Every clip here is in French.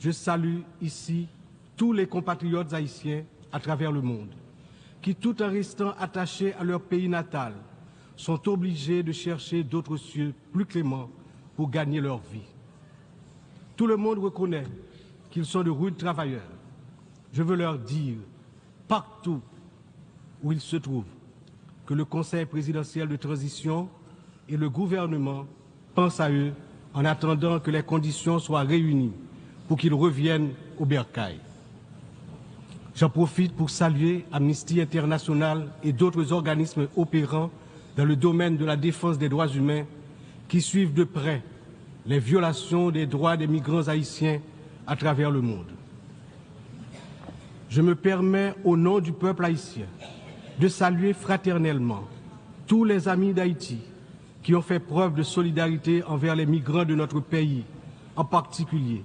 je salue ici tous les compatriotes haïtiens à travers le monde, qui, tout en restant attachés à leur pays natal, sont obligés de chercher d'autres cieux plus cléments pour gagner leur vie. Tout le monde reconnaît qu'ils sont de rudes travailleurs. Je veux leur dire, partout où ils se trouvent, que le Conseil présidentiel de transition et le gouvernement pensent à eux en attendant que les conditions soient réunies pour qu'ils reviennent au bercail. J'en profite pour saluer Amnesty International et d'autres organismes opérant dans le domaine de la défense des droits humains qui suivent de près les violations des droits des migrants haïtiens à travers le monde. Je me permets, au nom du peuple haïtien, de saluer fraternellement tous les amis d'Haïti qui ont fait preuve de solidarité envers les migrants de notre pays, en particulier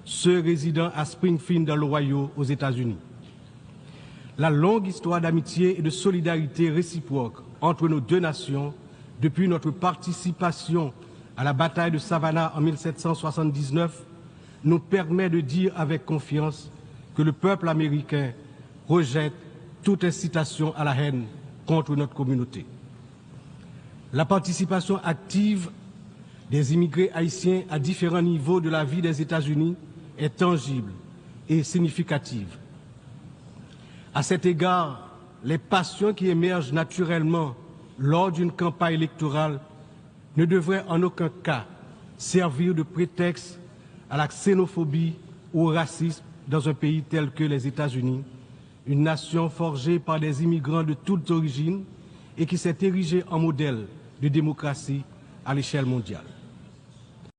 ceux résidant à Springfield dans l'Ohio aux États-Unis. La longue histoire d'amitié et de solidarité réciproque entre nos deux nations, depuis notre participation à la bataille de Savannah en 1779, nous permet de dire avec confiance que le peuple américain rejette toute incitation à la haine contre notre communauté. La participation active des immigrés haïtiens à différents niveaux de la vie des États-Unis est tangible et significative. À cet égard, les passions qui émergent naturellement lors d'une campagne électorale ne devraient en aucun cas servir de prétexte à la xénophobie ou au racisme dans un pays tel que les États-Unis, une nation forgée par des immigrants de toutes origines et qui s'est érigée en modèle de démocratie à l'échelle mondiale.